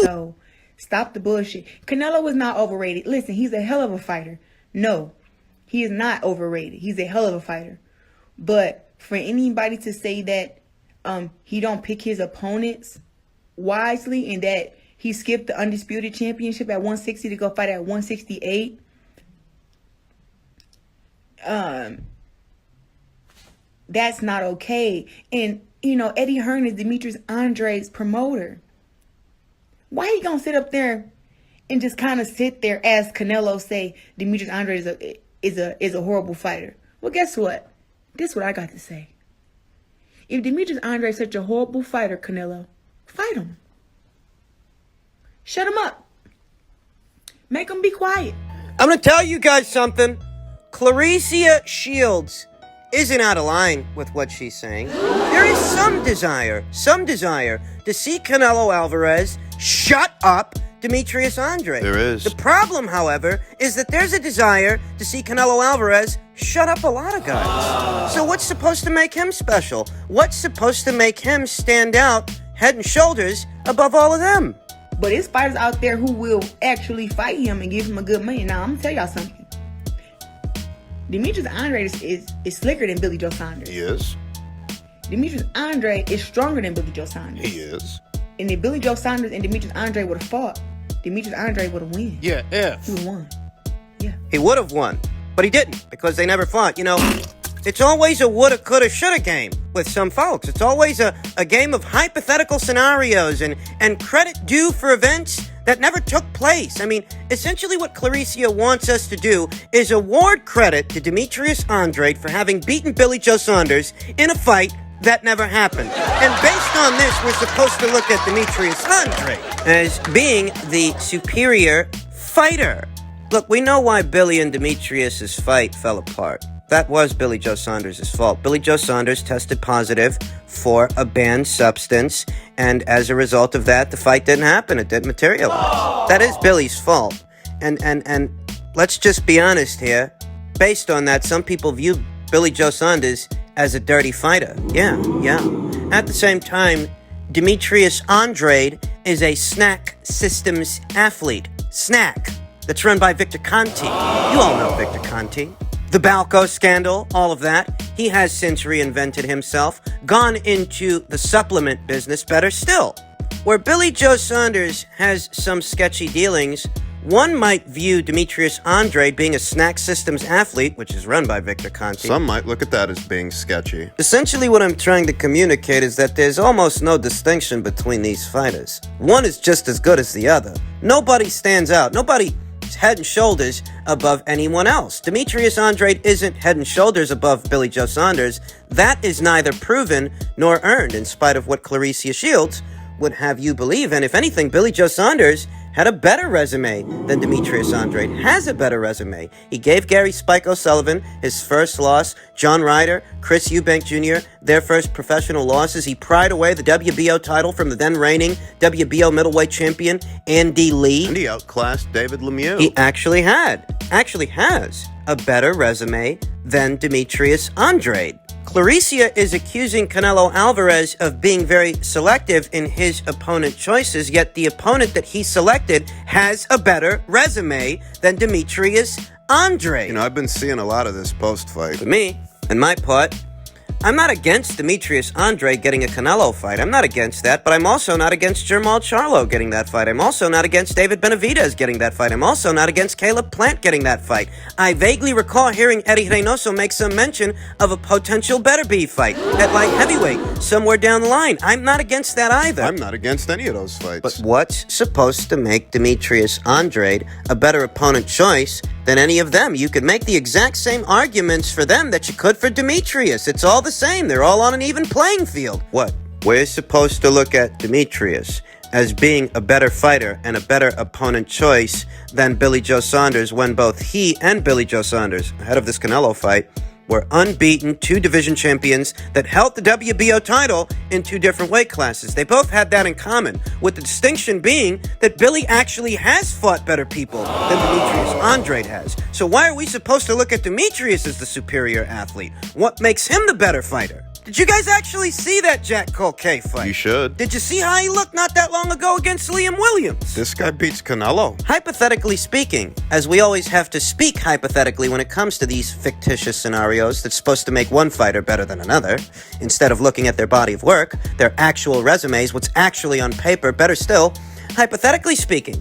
So, stop the bullshit. Canelo is not overrated. Listen, he's a hell of a fighter. No, he is not overrated. He's a hell of a fighter. But for anybody to say that he don't pick his opponents wisely and that he skipped the undisputed championship at 160 to go fight at 168, that's not okay. And, you know, Eddie Hearn is Demetrius Andrade's promoter. Why he gonna sit up there and just kind of sit there as Canelo say Demetrius Andrade is a horrible fighter? Well, guess what? This is what I got to say. If Demetrius Andrade is such a horrible fighter, Canelo, fight him. Shut him up. Make him be quiet. I'm gonna tell you guys something. Clarissa Shields isn't out of line with what she's saying. There is some desire to see Canelo Alvarez shut up Demetrius Andrade. There is. The problem, however, is that there's a desire to see Canelo Alvarez shut up a lot of guys. So what's supposed to make him special? What's supposed to make him stand out head and shoulders above all of them? But there's fighters out there who will actually fight him and give him a good money. Now, I'm going to tell y'all something. Demetrius Andrade is slicker than Billy Joe Saunders. He is. Demetrius Andrade is stronger than Billy Joe Saunders. He is. And if Billy Joe Saunders and Demetrius Andrade would have fought, Demetrius Andrade would have won. Yeah, if. He would have won. Yeah. He would have won, but he didn't because they never fought. You know, it's always a woulda, coulda, shoulda game with some folks. It's always a game of hypothetical scenarios and credit due for events that never took place. I mean, essentially what Clarissa wants us to do is award credit to Demetrius Andrade for having beaten Billy Joe Saunders in a fight that never happened. And based on this, we're supposed to look at Demetrius Andrade as being the superior fighter. Look, we know why Billy and Demetrius' fight fell apart. That was Billy Joe Saunders' fault. Billy Joe Saunders tested positive for a banned substance, and as a result of that, the fight didn't happen. It didn't materialize. That is Billy's fault. And let's just be honest here. Based on that, some people view Billy Joe Saunders as a dirty fighter. Yeah. At the same time, Demetrius Andrade is a snack systems athlete. Snack. That's run by Victor Conti. You all know Victor Conti. The Balco scandal, all of that. He has since reinvented himself, gone into the supplement business, better still. Where Billy Joe Saunders has some sketchy dealings, one might view Demetrius Andrade being a snack systems athlete, which is run by Victor Conti. Some might look at that as being sketchy. Essentially what I'm trying to communicate is that there's almost no distinction between these fighters. One is just as good as the other. Nobody stands out. Nobody head and shoulders above anyone else. Demetrius Andrade isn't head and shoulders above Billy Joe Saunders. That is neither proven nor earned, in spite of what Clarissa Shields would have you believe. And if anything, Billy Joe Saunders had a better resume than Demetrius Andrade, has a better resume. He gave Gary Spike O'Sullivan his first loss, John Ryder, Chris Eubank Jr., their first professional losses. He pried away the WBO title from the then reigning WBO middleweight champion, Andy Lee. And he outclassed David Lemieux. He actually has a better resume than Demetrius Andrade. Clarissa is accusing Canelo Alvarez of being very selective in his opponent choices, yet the opponent that he selected has a better resume than Demetrius Andrade. You know, I've been seeing a lot of this post-fight. For me, in my part, I'm not against Demetrius Andrade getting a Canelo fight. I'm not against that, but I'm also not against Jermall Charlo getting that fight. I'm also not against David Benavidez getting that fight. I'm also not against Caleb Plant getting that fight. I vaguely recall hearing Eddie Reynoso make some mention of a potential Better Be fight at light heavyweight somewhere down the line. I'm not against that either. I'm not against any of those fights. But what's supposed to make Demetrius Andrade a better opponent choice than any of them? You could make the exact same arguments for them that you could for Demetrius. It's all the same. They're all on an even playing field. What? We're supposed to look at Demetrius as being a better fighter and a better opponent choice than Billy Joe Saunders when both he and Billy Joe Saunders, ahead of this Canelo fight, were unbeaten, two division champions that held the WBO title in two different weight classes. They both had that in common, with the distinction being that Billy actually has fought better people than Demetrius Andrade has. So why are we supposed to look at Demetrius as the superior athlete? What makes him the better fighter? Did you guys actually see that Jack Colquet fight? You should. Did you see how he looked not that long ago against Liam Williams? This guy beats Canelo. Hypothetically speaking, as we always have to speak hypothetically when it comes to these fictitious scenarios that's supposed to make one fighter better than another, instead of looking at their body of work, their actual resumes, what's actually on paper, better still, hypothetically speaking,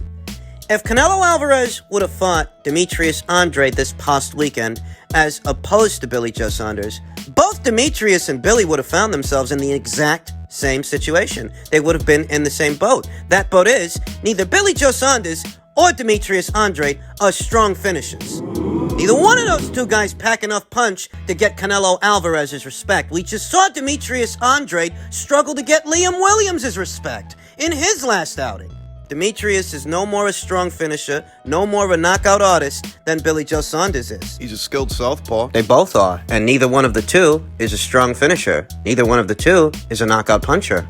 if Canelo Alvarez would have fought Demetrius Andrade this past weekend, as opposed to Billy Joe Saunders, both Demetrius and Billy would have found themselves in the exact same situation. They would have been in the same boat. That boat is, neither Billy Joe Saunders or Demetrius Andrade are strong finishers. Neither one of those two guys pack enough punch to get Canelo Alvarez's respect. We just saw Demetrius Andrade struggle to get Liam Williams' respect in his last outing. Demetrius is no more a strong finisher, no more of a knockout artist than Billy Joe Saunders is. He's a skilled southpaw. They both are, and neither one of the two is a strong finisher. Neither one of the two is a knockout puncher.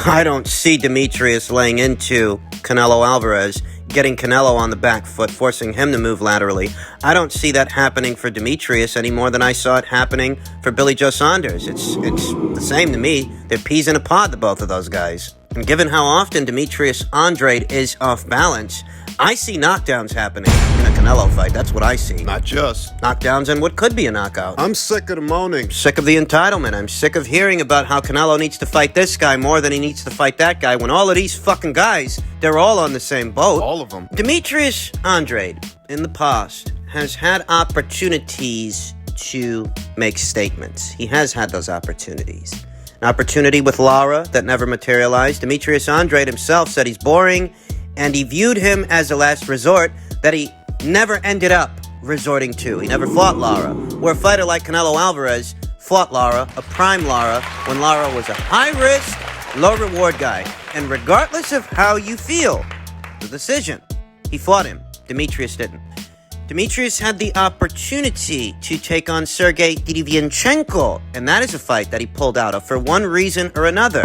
I don't see Demetrius laying into Canelo Alvarez, getting Canelo on the back foot, forcing him to move laterally. I don't see that happening for Demetrius any more than I saw it happening for Billy Joe Saunders. It's the same to me. They're peas in a pod, the both of those guys. And given how often Demetrius Andrade is off balance, I see knockdowns happening in a Canelo fight. That's what I see. Not just. Knockdowns and what could be a knockout. I'm sick of the moaning. Sick of the entitlement. I'm sick of hearing about how Canelo needs to fight this guy more than he needs to fight that guy, when all of these fucking guys, they're all on the same boat. All of them. Demetrius Andrade, in the past, has had opportunities to make statements. He has had those opportunities. An opportunity with Lara that never materialized. Demetrius Andrade himself said he's boring, and he viewed him as a last resort that he never ended up resorting to. He never fought Lara. Where a fighter like Canelo Alvarez fought Lara, a prime Lara, when Lara was a high-risk, low-reward guy. And regardless of how you feel, the decision, he fought him. Demetrius didn't. Demetrius had the opportunity to take on Sergey Derevyanchenko, and that is a fight that he pulled out of for one reason or another.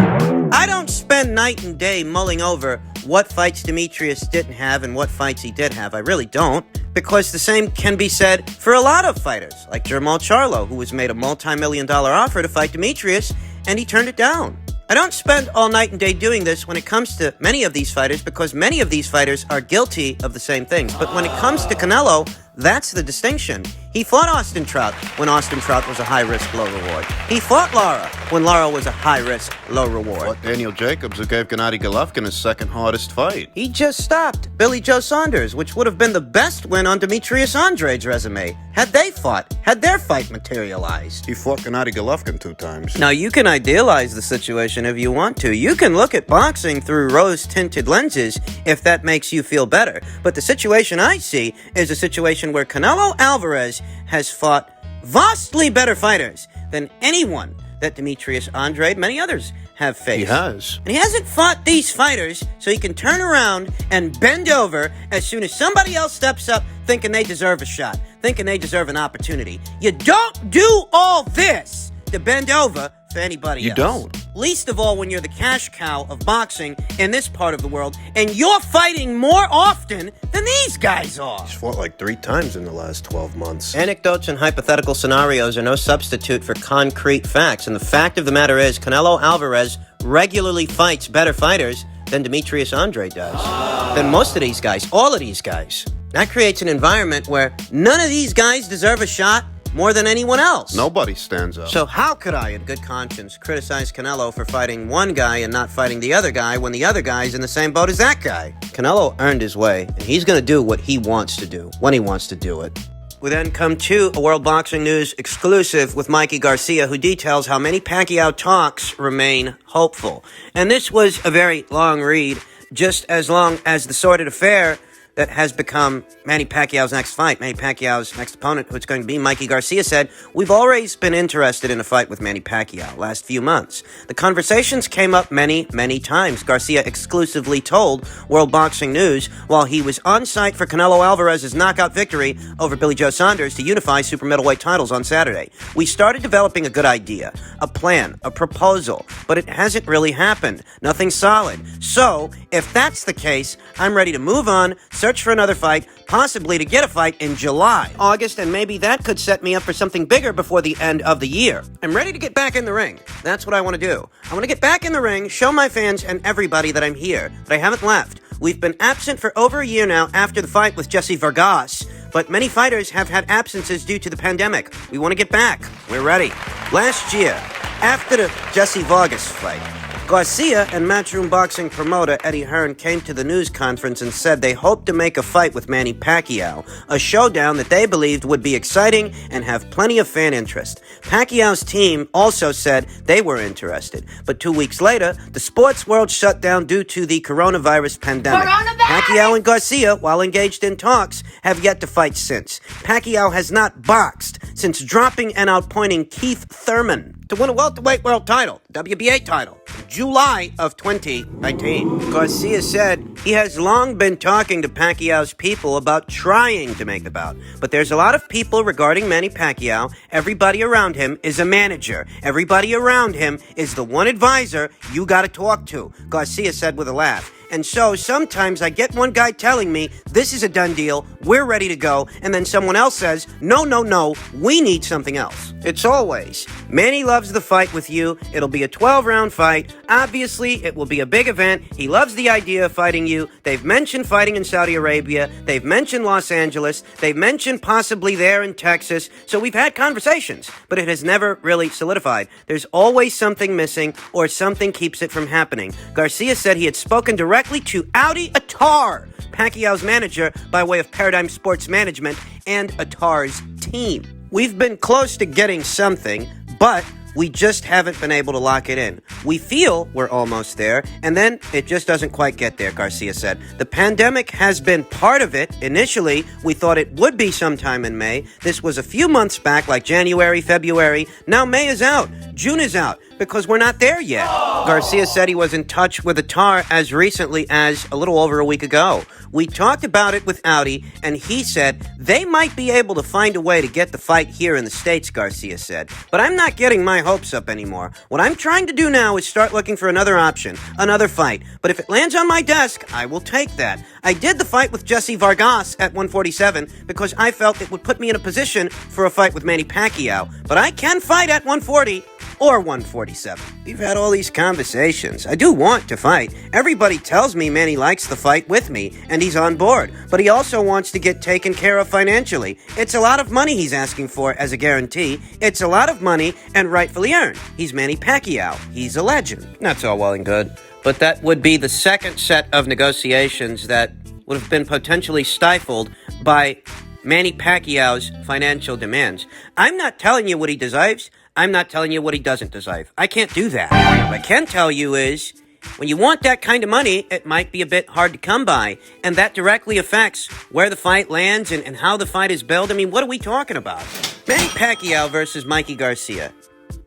I don't spend night and day mulling over what fights Demetrius didn't have and what fights he did have. I really don't, because the same can be said for a lot of fighters, like Jermall Charlo, who was made a multi-million-dollar offer to fight Demetrius, and he turned it down. I don't spend all night and day doing this when it comes to many of these fighters, because many of these fighters are guilty of the same things. But when it comes to Canelo, that's the distinction. He fought Austin Trout when Austin Trout was a high-risk, low-reward. He fought Lara when Lara was a high-risk, low-reward. Fought Daniel Jacobs, who gave Gennady Golovkin his second hardest fight. He just stopped Billy Joe Saunders, which would have been the best win on Demetrius Andrade's resume, had they fought, had their fight materialized. He fought Gennady Golovkin 2 times. Now, you can idealize the situation if you want to. You can look at boxing through rose-tinted lenses if that makes you feel better. But the situation I see is a situation where Canelo Alvarez has fought vastly better fighters than anyone that Demetrius Andrade, many others, have faced. He has. And he hasn't fought these fighters so he can turn around and bend over as soon as somebody else steps up thinking they deserve a shot, thinking they deserve an opportunity. You don't do all this to bend over for anybody else. You don't. Least of all when you're the cash cow of boxing in this part of the world, and you're fighting more often than these guys are. He's fought like 3 times in the last 12 months. Anecdotes and hypothetical scenarios are no substitute for concrete facts, and the fact of the matter is Canelo Alvarez regularly fights better fighters than Demetrius Andrade does. Than most of these guys, all of these guys. That creates an environment where none of these guys deserve a shot more than anyone else. Nobody stands up. So how could I, in good conscience, criticize Canelo for fighting one guy and not fighting the other guy when the other guy's in the same boat as that guy? Canelo earned his way, and he's going to do what he wants to do, when he wants to do it. We then come to a World Boxing News exclusive with Mikey Garcia, who details how many Pacquiao talks remain hopeful. And this was a very long read, just as long as the sordid affair that has become Manny Pacquiao's next fight, Manny Pacquiao's next opponent, who's going to be Mikey Garcia, said, "We've always been interested in a fight with Manny Pacquiao last few months. The conversations came up many, many times," Garcia exclusively told World Boxing News while he was on site for Canelo Alvarez's knockout victory over Billy Joe Saunders to unify super middleweight titles on Saturday. "We started developing a good idea, a plan, a proposal, but it hasn't really happened. Nothing solid. So, if that's the case, I'm ready to move on, search for another fight, possibly to get a fight in July, August, and maybe that could set me up for something bigger before the end of the year. I'm ready to get back in the ring. That's what I want to do. I want to get back in the ring, show my fans and everybody that I'm here, that I haven't left. We've been absent for over a year now after the fight with Jesse Vargas, but many fighters have had absences due to the pandemic. We want to get back. We're ready." Last year, after the Jesse Vargas fight, Garcia and Matchroom Boxing promoter Eddie Hearn came to the news conference and said they hoped to make a fight with Manny Pacquiao, a showdown that they believed would be exciting and have plenty of fan interest. Pacquiao's team also said they were interested, but 2 weeks later, the sports world shut down due to the coronavirus pandemic. Pacquiao and Garcia, while engaged in talks, have yet to fight since. Pacquiao has not boxed since dropping and outpointing Keith Thurman to win a welterweight world title, WBA title, in July of 2019. Garcia said he has long been talking to Pacquiao's people about trying to make the bout, but there's a lot of people regarding Manny Pacquiao. Everybody around him is a manager. Everybody around him is the one advisor you gotta talk to, Garcia said with a laugh. And so sometimes I get one guy telling me, this is a done deal, we're ready to go, and then someone else says, no, we need something else. It's always, Manny loves the fight with you, it'll be a 12-round fight, obviously it will be a big event, he loves the idea of fighting you, they've mentioned fighting in Saudi Arabia, they've mentioned Los Angeles, they've mentioned possibly there in Texas, so we've had conversations, but it has never really solidified. There's always something missing, or something keeps it from happening. Garcia said he had spoken directly to Audi Attar, Pacquiao's manager by way of Paradigm Sports Management, and Attar's team. "We've been close to getting something, but we just haven't been able to lock it in. We feel we're almost there, and then it just doesn't quite get there," Garcia said. "The pandemic has been part of it. Initially, we thought it would be sometime in May. This was a few months back, like January, February. Now May is out. June is out, because we're not there yet." Garcia said he was in touch with Attar as recently as a little over a week ago. "We talked about it with Audi, and he said they might be able to find a way to get the fight here in the States," Garcia said. "But I'm not getting my hopes up anymore. What I'm trying to do now is start looking for another option, another fight. But if it lands on my desk, I will take that. I did the fight with Jesse Vargas at 147 because I felt it would put me in a position for a fight with Manny Pacquiao. But I can fight at 140 or 147. We've had all these conversations. I do want to fight. Everybody tells me Manny likes the fight with me, and he's on board. But he also wants to get taken care of financially. It's a lot of money he's asking for as a guarantee. It's a lot of money, and rightfully earned. He's Manny Pacquiao. He's a legend." That's all well and good. But that would be the second set of negotiations that would have been potentially stifled by Manny Pacquiao's financial demands. I'm not telling you what he deserves. I'm not telling you what he doesn't deserve. I can't do that. What I can tell you is, when you want that kind of money, it might be a bit hard to come by, and that directly affects where the fight lands and how the fight is billed. I mean, what are we talking about? Manny Pacquiao versus Mikey Garcia.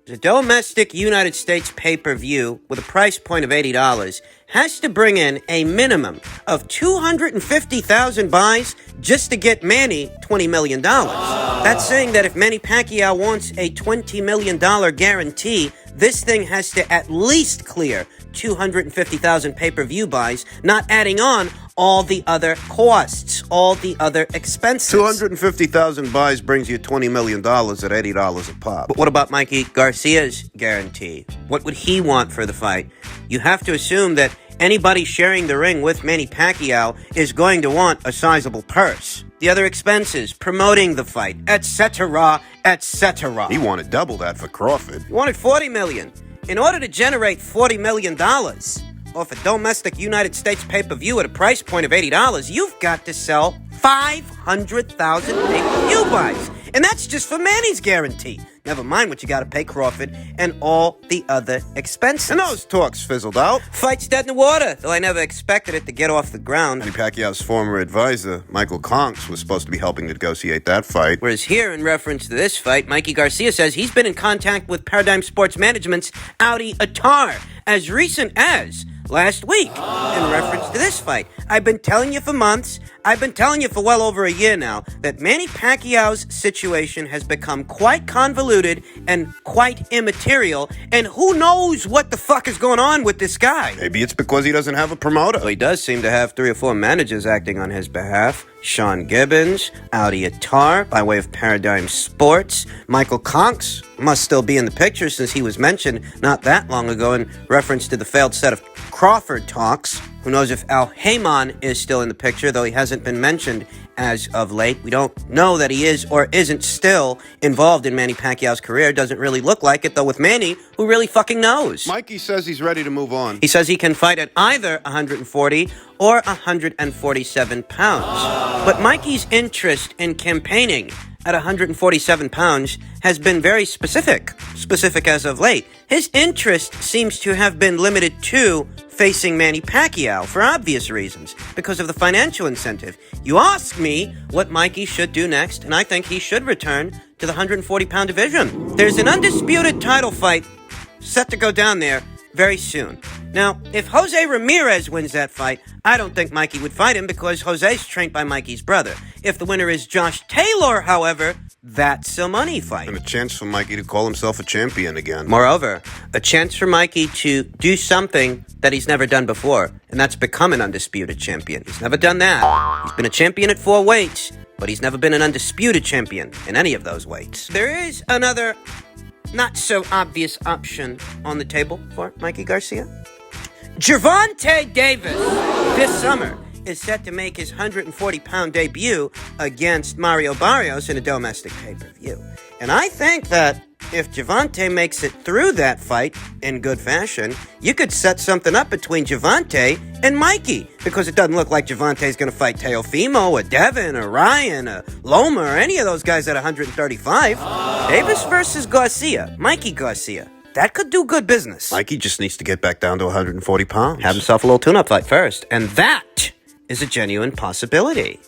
The domestic United States pay-per-view with a price point of $80 has to bring in a minimum of 250,000 buys just to get Manny $20 million. That's saying that if Manny Pacquiao wants a $20 million guarantee, this thing has to at least clear 250,000 pay-per-view buys, not adding on all the other costs, all the other expenses. 250,000 buys brings you $20 million at $80 a pop. But what about Mikey Garcia's guarantee? What would he want for the fight? You have to assume that anybody sharing the ring with Manny Pacquiao is going to want a sizable purse. The other expenses, promoting the fight, etc., etc. He wanted double that for Crawford. He wanted $40 million. In order to generate $40 million off a domestic United States pay-per-view at a price point of $80, you've got to sell 500,000 pay-per-view buys. And that's just for Manny's guarantee. Never mind what you gotta pay Crawford and all the other expenses. And those talks fizzled out. Fight's dead in the water, though I never expected it to get off the ground. Manny Pacquiao's former advisor, Michael Conks, was supposed to be helping negotiate that fight. Whereas here, in reference to this fight, Mikey Garcia says he's been in contact with Paradigm Sports Management's Audi Attar as recent as last week in reference to this fight. I've been telling you for months, I've been telling you for well over a year now, that Manny Pacquiao's situation has become quite convoluted and quite immaterial, and who knows what the fuck is going on with this guy. Maybe it's because he doesn't have a promoter. Well, he does seem to have 3 or 4 managers acting on his behalf. Sean Gibbons, Audi Attar, by way of Paradigm Sports. Michael Conks must still be in the picture since he was mentioned not that long ago in reference to the failed set of Crawford talks. Who knows if Al Heyman is still in the picture, though he hasn't been mentioned as of late. We don't know that he is or isn't still involved in Manny Pacquiao's career. Doesn't really look like it, though, with Manny, who really fucking knows. Mikey says he's ready to move on. He says he can fight at either 140 or 147 pounds. But Mikey's interest in campaigning at 147 pounds has been very specific as of late. His interest seems to have been limited to facing Manny Pacquiao for obvious reasons, because of the financial incentive. You ask me what Mikey should do next, and I think he should return to the 140-pound division. There's an undisputed title fight set to go down there very soon. Now, if Jose Ramirez wins that fight, I don't think Mikey would fight him because Jose's trained by Mikey's brother. If the winner is Josh Taylor, however, that's a money fight. And a chance for Mikey to call himself a champion again. Moreover, a chance for Mikey to do something that he's never done before, and that's become an undisputed champion. He's never done that. He's been a champion at 4 weights, but he's never been an undisputed champion in any of those weights. There is another not-so-obvious option on the table for Mikey Garcia. Gervonta Davis, this summer, is set to make his 140-pound debut against Mario Barrios in a domestic pay-per-view. And I think that if Gervonta makes it through that fight in good fashion, you could set something up between Gervonta and Mikey, because it doesn't look like Gervonta's going to fight Teofimo or Devin or Ryan or Loma or any of those guys at 135. Davis versus Garcia, Mikey Garcia. That could do good business. Mikey just needs to get back down to 140 pounds. Have himself a little tune-up fight first, and that is a genuine possibility.